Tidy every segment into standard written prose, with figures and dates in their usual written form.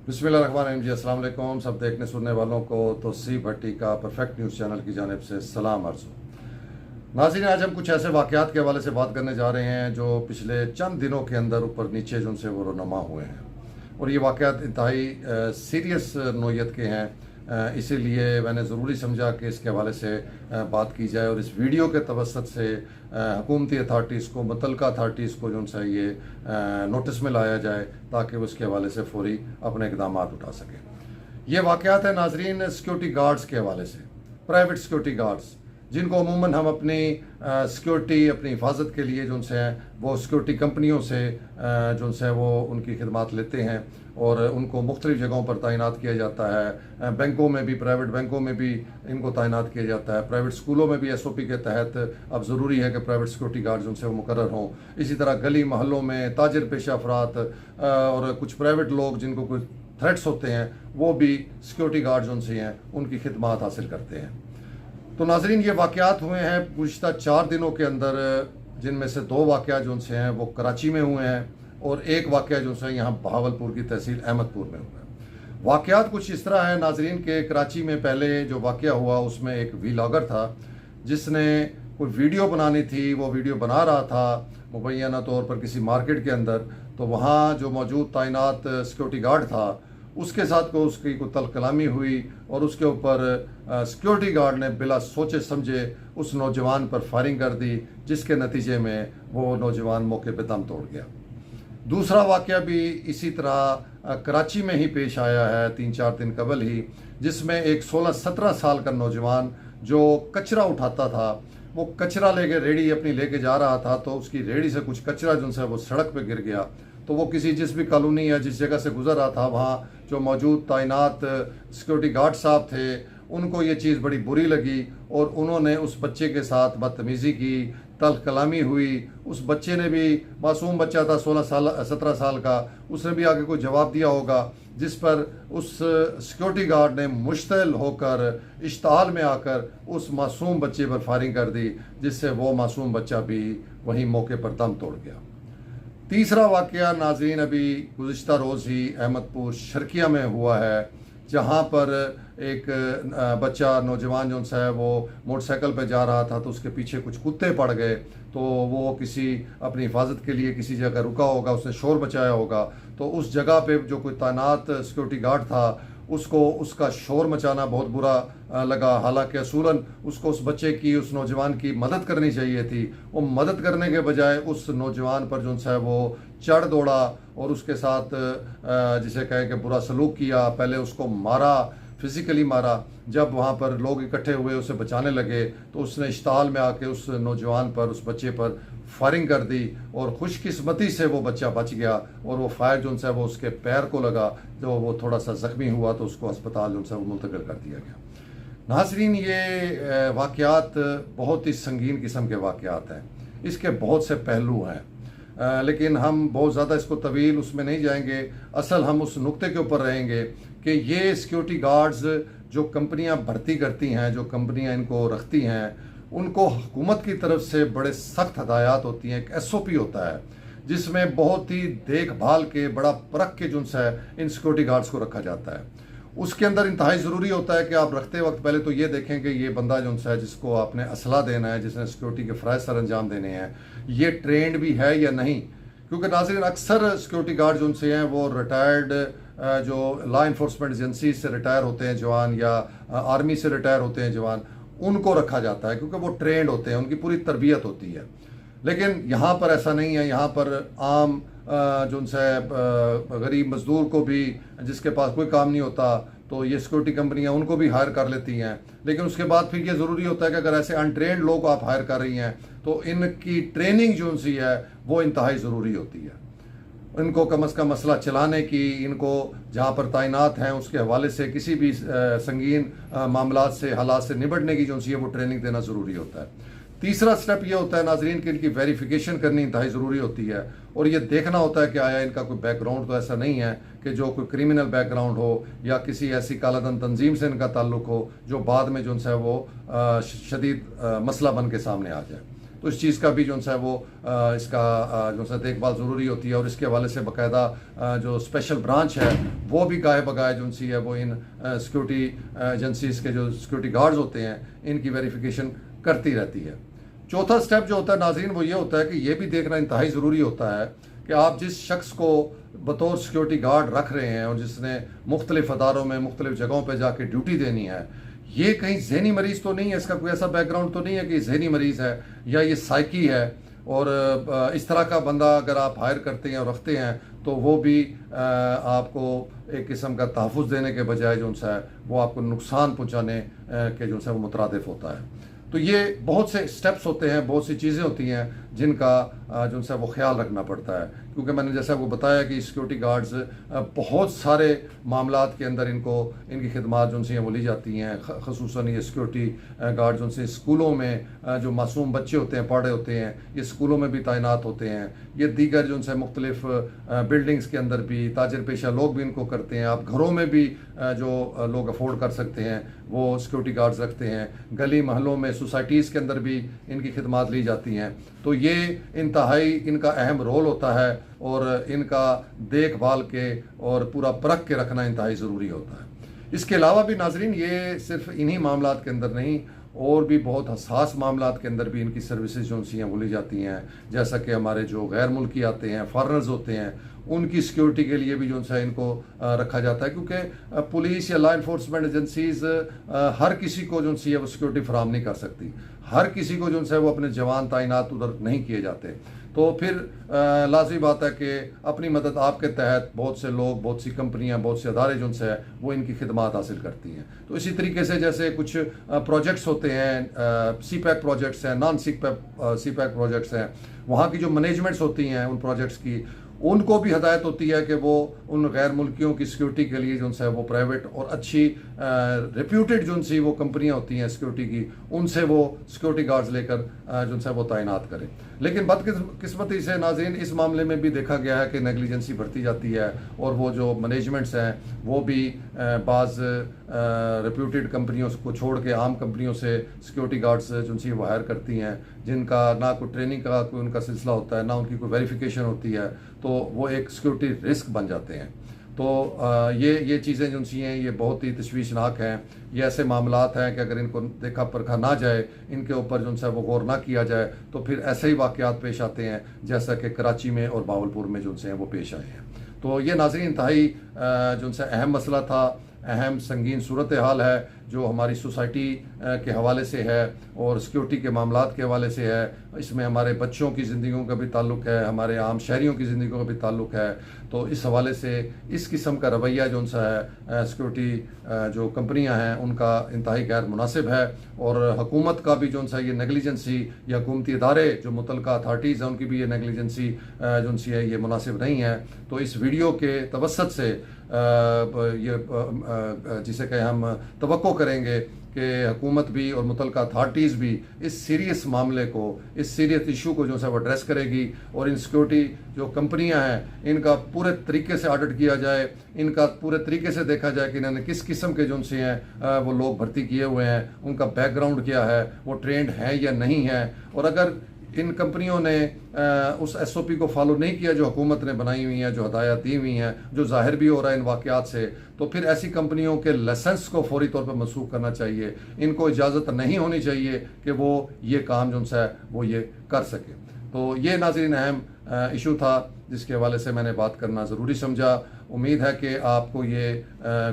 बिस्मिल्लाहिर्रहमानिर्रहीम जी, अस्सलाम वालेकुम सब देखने सुनने वालों को तोसी भट्टी का परफेक्ट न्यूज़ चैनल की जानिब से सलाम अर्ज़ हो। नाज़रीन, आज हम कुछ ऐसे वाक़यात के हवाले से बात करने जा रहे हैं जो पिछले चंद दिनों के अंदर ऊपर नीचे जो उनसे वो रोनमा हुए हैं, और ये वाक़यात इंतहाई सीरियस नौयत के हैं। इसीलिए मैंने ज़रूरी समझा कि इसके हवाले से बात की जाए और इस वीडियो के तवसत से हुकूमती अथार्टीज़ को, मुतल्लिका अथार्टीज़ को जो उनसे ये नोटिस में लाया जाए ताकि वो इसके हवाले से फौरी अपने इक़दाम उठा सकें। ये वाक़यात है नाजरीन सिक्योरिटी गार्ड्स के हवाले से, प्राइवेट सिक्योरिटी गार्ड्स जिनको अमूमन हम अपनी सिक्योरिटी, अपनी हिफाजत के लिए जो उनसे हैं वो सिक्योरिटी कंपनियों से जो उनसे है वो उनकी खिदमात लेते हैं और उनको मुख्तलिफ़ जगहों पर तैनात किया जाता है। बैंकों में भी, प्राइवेट बैंकों में भी इनको तैनात किया जाता है। प्राइवेट स्कूलों में भी SOP के तहत अब ज़रूरी है कि प्राइवेट सिक्योरिटी गार्ड जो उनसे वो मुकर्रर हों। इसी तरह गली महलों में ताजिर पेशा अफराद और कुछ प्राइवेट लोग जिनको कुछ थ्रेट्स होते हैं वो भी सिक्योरिटी गार्ड जो उनसे हैं उनकी खिदमात हासिल करते हैं। तो नाजरीन, ये वाक़यात हुए हैं गुज़िश्ता 4 दिनों के अंदर, जिनमें से 2 वाक़यात जो उनसे हैं वो कराची में हुए हैं और एक वाक़या जो उनसे यहाँ बहावलपुर की तहसील अहमदपुर में हुआ है। वाक़यात कुछ इस तरह है नाजरीन के कराची में पहले जो वाक़या हुआ उसमें एक व्लॉगर था जिसने कोई वीडियो बनानी थी। वो वीडियो बना रहा था मुबैना तौर पर किसी मार्केट के अंदर, तो वहाँ जो मौजूद तैनात सिक्योरिटी गार्ड था उसके साथ को उसकी कोई तल्ख कलामी हुई और उसके ऊपर सिक्योरिटी गार्ड ने बिला सोचे समझे उस नौजवान पर फायरिंग कर दी, जिसके नतीजे में वो नौजवान मौके पर दम तोड़ गया। दूसरा वाक़या भी इसी तरह कराची में ही पेश आया है 3-4 दिन कबल ही, जिसमें एक 16-17 साल का नौजवान जो कचरा उठाता था, वो कचरा लेके रेडी अपनी लेके जा रहा था, तो उसकी रेडी से कुछ कचरा जो है वो सड़क पे गिर गया। तो वो किसी जिस भी कॉलोनी या जिस जगह से गुजर रहा था वहाँ जो मौजूद तैनात सिक्योरिटी गार्ड साहब थे उनको ये चीज़ बड़ी बुरी लगी और उन्होंने उस बच्चे के साथ बदतमीज़ी की, तल्ख कलामी हुई। उस बच्चे ने भी, मासूम बच्चा था 17 साल का, उसने भी आगे कोई जवाब दिया होगा, जिस पर उस सिक्योरिटी गार्ड ने मुश्तल होकर इश्ताल में आकर उस मासूम बच्चे पर फायरिंग कर दी, जिससे वो मासूम बच्चा भी वहीं मौके पर दम तोड़ गया। तीसरा वाक़या नाज़रीन अभी गुज़िश्ता रोज़ ही अहमदपुर शर्किया में हुआ है, जहाँ पर एक बच्चा नौजवान जो है वो मोटरसाइकिल पे जा रहा था, तो उसके पीछे कुछ कुत्ते पड़ गए। तो वो किसी अपनी हिफाजत के लिए किसी जगह रुका होगा, उसने शोर मचाया होगा, तो उस जगह पे जो कोई तैनात सिक्योरिटी गार्ड था उसको उसका शोर मचाना बहुत बुरा लगा। हालांकि असूलन उसको उस बच्चे की, उस नौजवान की मदद करनी चाहिए थी। वो मदद करने के बजाय उस नौजवान पर जो है वो चढ़ दौड़ा और उसके साथ जिसे कहे कि बुरा सलूक किया। पहले उसको मारा, फिज़िकली मारा। जब वहाँ पर लोग इकट्ठे हुए उसे बचाने लगे तो उसने इश्ताल में आके उस नौजवान पर, उस बच्चे पर फायरिंग कर दी और खुशकिस्मती से वो बच्चा बच गया और वो फायर जो है वो उसके पैर को लगा, जो वो थोड़ा सा ज़ख्मी हुआ तो उसको अस्पताल जो है वो मुंतकिल कर दिया गया। नाज़रीन, ये वाक़यात बहुत ही संगीन किस्म के वाक़यात हैं, इसके बहुत से पहलू हैं, लेकिन हम बहुत ज़्यादा इसको तवील उसमें नहीं जाएंगे। असल हम उस नुक्ते के ऊपर रहेंगे कि ये सिक्योरिटी गार्ड्स जो कंपनियां भर्ती करती हैं, जो कंपनियां इनको रखती हैं, उनको हुकूमत की तरफ से बड़े सख्त हदायत होती हैं। एक SOP होता है जिसमें बहुत ही देखभाल के, बड़ा परख के जो है इन सिक्योरिटी गार्ड्स को रखा जाता है। उसके अंदर इंतहाई ज़रूरी होता है कि आप रखते वक्त पहले तो ये देखें कि ये बंदा जो है जिसको आपने असला देना है, जिसने सिक्योरिटी के फ़राइज़ सर अंजाम देने हैं, ये ट्रेंड भी है या नहीं। क्योंकि नाज़रीन अक्सर सिक्योरिटी गार्ड जो हैं वो रिटायर्ड जो लॉ इन्फोर्समेंट एजेंसी से रिटायर होते हैं जवान या आर्मी से रिटायर होते हैं जवान, उनको रखा जाता है क्योंकि वो ट्रेंड होते हैं, उनकी पूरी तरबियत होती है। लेकिन यहाँ पर ऐसा नहीं है। यहाँ पर आम जो उनसे गरीब मजदूर को भी, जिसके पास कोई काम नहीं होता, तो ये सिक्योरिटी कंपनियाँ उनको भी हायर कर लेती हैं। लेकिन उसके बाद फिर ये ज़रूरी होता है कि अगर ऐसे अनट्रेंड लोग आप हायर कर रही हैं तो इनकी ट्रेनिंग जो उनसी है वो इंतहाई ज़रूरी होती है। इनको कम अज़ कम मसला चलाने की, इनको जहाँ पर तैनात हैं उसके हवाले से किसी भी संगीन मामलात से, हालात से निपटने की जो उनसी है वो ट्रेनिंग देना ज़रूरी होता है। तीसरा स्टेप ये होता है नाजरीन कि इनकी वेरिफिकेशन करनी इंतहाई ज़रूरी होती है और ये देखना होता है कि आया इनका कोई बैकग्राउंड तो ऐसा नहीं है कि जो कोई क्रिमिनल बैकग्राउंड हो या किसी ऐसी कालाधन तंजीम से इनका ताल्लुक हो जो बाद में जो है वो शदीद मसला बन के सामने आ जाए। तो इस चीज़ का भी जो है वो इसका जो है देखभाल ज़रूरी होती है। और इसके हवाले से बाकायदा जो स्पेशल ब्रांच है वो भी गाहे बगाए जो सी है वो इन सिक्योरिटी एजेंसीज़ के जो सिक्योरिटी गार्ड्स होते हैं इनकी वेरिफिकेशन करती रहती है। चौथा स्टेप जो होता है नाज़रीन वो ये होता है कि ये भी देखना इंतहाई ज़रूरी होता है कि आप जिस शख्स को बतौर सिक्योरिटी गार्ड रख रहे हैं और जिसने मुख्तलिफ अदारों में मुख्तलिफ जगहों पर जाके ड्यूटी देनी है, ये कहीं जहनी मरीज़ तो नहीं है, इसका कोई ऐसा बैकग्राउंड तो नहीं है कि जहनी मरीज़ है या ये साइकी है। और इस तरह का बंदा अगर आप हायर करते हैं और रखते हैं तो वो भी आपको एक किस्म का तहफ़्फ़ुज़ देने के बजाय जो है वो आपको नुकसान पहुँचाने के जो है वो मुतरादिफ होता है। तो ये बहुत से स्टेप्स होते हैं, बहुत सी चीज़ें होती हैं जिनका जो है वो ख्याल रखना पड़ता है। क्योंकि मैंने जैसा वो बताया कि सिक्योरिटी गार्ड्स बहुत सारे मामलात के अंदर इनकी खिदमात जो हैं वो ली जाती हैं। ख़ुसूसन ये सिक्योरिटी गार्ड जो से स्कूलों में जो मासूम बच्चे होते हैं, पढ़ रहे होते हैं, ये स्कूलों में भी तैनात होते हैं। ये दीगर जो है मुख्तलिफ बिल्डिंग्स के अंदर भी ताजिर पेशा लोग भी इनको करते हैं। आप घरों में भी जो लोग अफोर्ड कर सकते हैं वो सिक्योरिटी गार्ड्स रखते हैं। गली महलों में सोसाइटीज़ के अंदर भी इनकी खिदमात ली जाती हैं। तो ये इंतहाई इनका अहम रोल होता है और इनका देखभाल के और पूरा परख के रखना इंतहाई ज़रूरी होता है। इसके अलावा भी नाजरीन ये सिर्फ इन्हीं मामलात के अंदर नहीं, और भी बहुत हसास मामलात के अंदर भी इनकी सर्विसेज जो सी हैं वो ली जाती हैं। जैसा कि हमारे जो गैर मुल्की आते हैं, फॉरेनर्स होते हैं, उनकी सिक्योरिटी के लिए भी जो है इनको रखा जाता है। क्योंकि पुलिस या लॉ इन्फोर्समेंट एजेंसीज हर किसी को जो सी है वो सिक्योरिटी फराहम नहीं कर सकती। हर किसी को जो है वो अपने जवान तैनात उधर नहीं किए जाते। तो फिर लाजमी बात है कि अपनी मदद आपके तहत बहुत से लोग, बहुत सी कंपनियां, बहुत से अदारे जो है वो इनकी खिदमात हासिल करती हैं। तो इसी तरीके से जैसे कुछ प्रोजेक्ट्स होते हैं, सी पैक प्रोजेक्ट्स हैं, नॉन सी पैक प्रोजेक्ट्स हैं, वहाँ की जो मैनेजमेंट्स होती हैं उन प्रोजेक्ट्स की, उनको भी हदायत होती है कि वो उन गैर मुल्कियों की सिक्योरिटी के लिए जो है वो प्राइवेट और अच्छी रेप्यूटेड जो सी वो कंपनियां होती हैं सिक्योरिटी की, उनसे वो सिक्योरिटी गार्ड्स लेकर जो है वो तैनात करें। लेकिन बदकिस्मती से नाज़रीन इस मामले में भी देखा गया है कि नेग्लिजेंसी बढ़ती जाती है और वो जो मैनेजमेंट्स हैं वो भी बाज़ रेप्यूटेड कंपनियों को छोड़ के आम कंपनियों से सिक्योरिटी गार्ड्स जो सी वो हायर करती हैं, जिनका ना कोई ट्रेनिंग का कोई उनका सिलसिला होता है, ना उनकी कोई वेरिफिकेशन होती है। तो वो एक सिक्योरिटी रिस्क बन जाते हैं। तो ये चीज़ें जो सी हैं ये बहुत ही तशवीशनाक हैं। ये ऐसे मामलात हैं कि अगर इनको देखा परखा ना जाए, इनके ऊपर जो है वो गौर ना किया जाए, तो फिर ऐसे ही वाक़यात पेश आते हैं जैसा कि कराची में और बावलपुर में जो हैं वो पेश आए हैं। तो ये नाज़रीन इंतहाई जो है अहम मसला था, अहम संगीन सूरत हाल है जो हमारी सोसाइटी के हवाले से है और सिक्योरिटी के मामलात के हवाले से है। इसमें हमारे बच्चों की ज़िंदगियों का भी ताल्लुक़ है, हमारे आम शहरियों की ज़िंदगियों का भी ताल्लुक़ है। तो इस हवाले से इस किस्म का रवैया जो सा है सिक्योरिटी जो कंपनियां हैं उनका इंतहाई गैर मुनासिब है। और हुकूमत का भी जो सा ये नेग्लिजेंसी या हुकूमती इदारे जो मुतलका अथॉरिटीज़ हैं उनकी भी ये नेग्लिजेंसी जो सी है ये मुनासिब नहीं है। तो इस वीडियो के तवस्सुत से ये जिसे कहें हम तवक्को करेंगे कि हुकूमत भी और मुतलका अथॉरिटीज़ भी इस सीरियस मामले को, इस सीरियस इशू को जो है वो एड्रेस करेगी और इन सिक्योरिटी जो कंपनियां हैं इनका पूरे तरीके से ऑडिट किया जाए, इनका पूरे तरीके से देखा जाए कि इन्होंने किस किस्म के जो से हैं वो लोग भर्ती किए हुए हैं, उनका बैकग्राउंड क्या है, वो ट्रेंड है या नहीं है। और अगर इन कंपनियों ने उस SOP को फॉलो नहीं किया जो हुकूमत ने बनाई हुई है, जो हदायत दी हुई हैं, जो जाहिर भी हो रहा है इन वाक़यात से, तो फिर ऐसी कंपनियों के लाइसेंस को फौरी तौर पर मनसूख करना चाहिए। इनको इजाज़त नहीं होनी चाहिए कि वो ये काम जो है वो ये कर सके। तो ये नाज़रीन अहम इशू था जिसके हवाले से मैंने बात करना ज़रूरी समझा। उम्मीद है कि आपको ये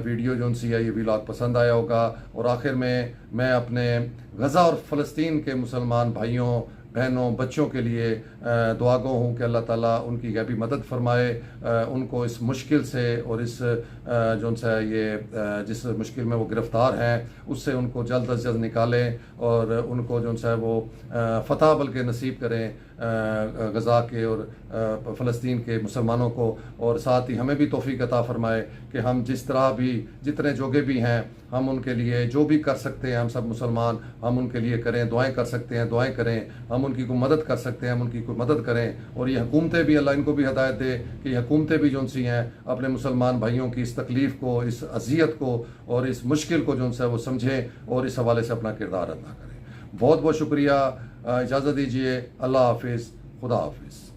वीडियो जो सी है ये व्लॉग पसंद आया होगा। और आखिर में मैं अपने गज़ा और फ़लस्तीन के मुसलमान भाइयों, बहनों, बच्चों के लिए दुआ गो हूँ कि अल्लाह ताला उनकी गैबी मदद फरमाए, उनको इस मुश्किल से और इस जो सा ये जिस मुश्किल में वो गिरफ़्तार हैं उससे उनको जल्द अज जल्द निकालें और उनको जो सा वो फ़तह बल्कि नसीब करें गज़ा के और फ़लस्तीन के मुसलमानों को। और साथ ही हमें भी तौफ़ीक़ अता फ़रमाए कि हम जिस तरह भी जितने जोगे भी हैं हम उनके लिए जो भी कर सकते हैं, हम सब मुसलमान हम उनके लिए करें, दुआएं कर सकते हैं दुआएं करें, हम उनकी को मदद कर सकते हैं हम उनकी को मदद करें। और ये हुकूमतें भी अल्लाह इनको भी हदायत दे कि ये हुकूमतें भी जो सी हैं अपने मुसलमान भाइयों की इस तकलीफ़ को, इस अजियत को और इस मुश्किल को जो है वो समझें और इस हवाले से अपना किरदार अदा करें। बहुत बहुत शुक्रिया। इजाज़त दीजिए। अल्लाह हाफिज़, खुदा हाफिज़।